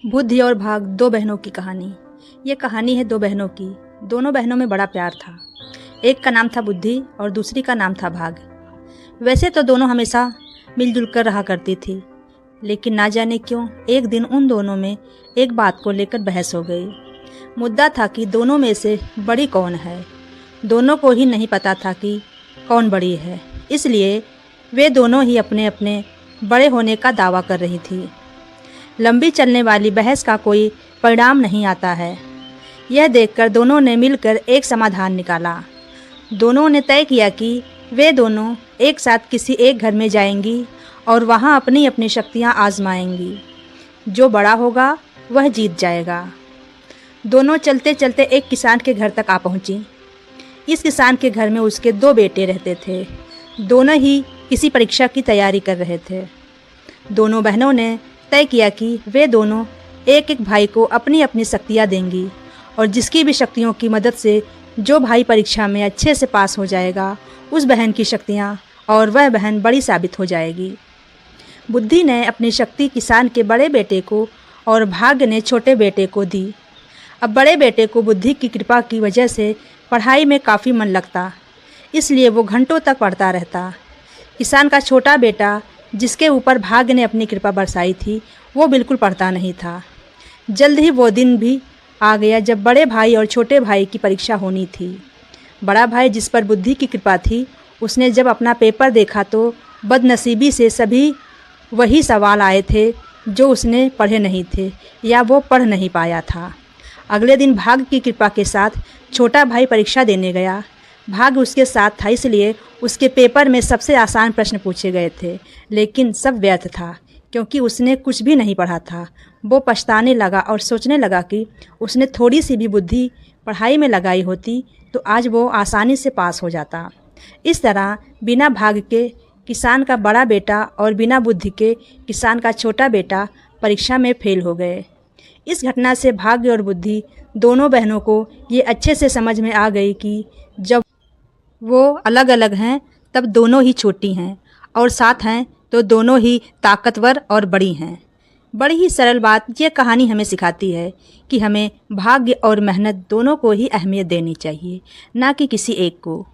बुद्धि और भाग, दो बहनों की कहानी। ये कहानी है दो बहनों की। दोनों बहनों में बड़ा प्यार था। एक का नाम था बुद्धि और दूसरी का नाम था भाग। वैसे तो दोनों हमेशा मिलजुल कर रहा करती थी, लेकिन ना जाने क्यों एक दिन उन दोनों में एक बात को लेकर बहस हो गई। मुद्दा था कि दोनों में से बड़ी कौन है। दोनों को ही नहीं पता था कि कौन बड़ी है, इसलिए वे दोनों ही अपने अपने बड़े होने का दावा कर रही थी। लंबी चलने वाली बहस का कोई परिणाम नहीं आता है। यह देखकर दोनों ने मिलकर एक समाधान निकाला। दोनों ने तय किया कि वे दोनों एक साथ किसी एक घर में जाएंगी और वहां अपनी अपनी शक्तियां आजमाएंगी। जो बड़ा होगा वह जीत जाएगा। दोनों चलते चलते एक किसान के घर तक आ पहुंची। इस किसान के घर में उसके दो बेटे रहते थे। दोनों ही किसी परीक्षा की तैयारी कर रहे थे। दोनों बहनों ने तय किया कि वे दोनों एक एक भाई को अपनी अपनी शक्तियाँ देंगी और जिसकी भी शक्तियों की मदद से जो भाई परीक्षा में अच्छे से पास हो जाएगा, उस बहन की शक्तियाँ और वह बहन बड़ी साबित हो जाएगी। बुद्धि ने अपनी शक्ति किसान के बड़े बेटे को और भाग्य ने छोटे बेटे को दी। अब बड़े बेटे को बुद्धि की कृपा की वजह से पढ़ाई में काफ़ी मन लगता, इसलिए वो घंटों तक पढ़ता रहता। किसान का छोटा बेटा, जिसके ऊपर भाग्य ने अपनी कृपा बरसाई थी, वो बिल्कुल पढ़ता नहीं था। जल्द ही वो दिन भी आ गया जब बड़े भाई और छोटे भाई की परीक्षा होनी थी। बड़ा भाई, जिस पर बुद्धि की कृपा थी, उसने जब अपना पेपर देखा तो बदनसीबी से सभी वही सवाल आए थे जो उसने पढ़े नहीं थे या वो पढ़ नहीं पाया था। अगले दिन भाग्य की कृपा के साथ छोटा भाई परीक्षा देने गया। भाग्य उसके साथ था, इसलिए उसके पेपर में सबसे आसान प्रश्न पूछे गए थे, लेकिन सब व्यर्थ था क्योंकि उसने कुछ भी नहीं पढ़ा था। वो पछताने लगा और सोचने लगा कि उसने थोड़ी सी भी बुद्धि पढ़ाई में लगाई होती तो आज वो आसानी से पास हो जाता। इस तरह बिना भाग्य के किसान का बड़ा बेटा और बिना बुद्धि के किसान का छोटा बेटा परीक्षा में फेल हो गए। इस घटना से भाग्य और बुद्धि दोनों बहनों को ये अच्छे से समझ में आ गई कि जब वो अलग अलग हैं तब दोनों ही छोटी हैं और साथ हैं तो दोनों ही ताकतवर और बड़ी हैं। बड़ी ही सरल बात ये कहानी हमें सिखाती है कि हमें भाग्य और मेहनत दोनों को ही अहमियत देनी चाहिए, ना कि किसी एक को।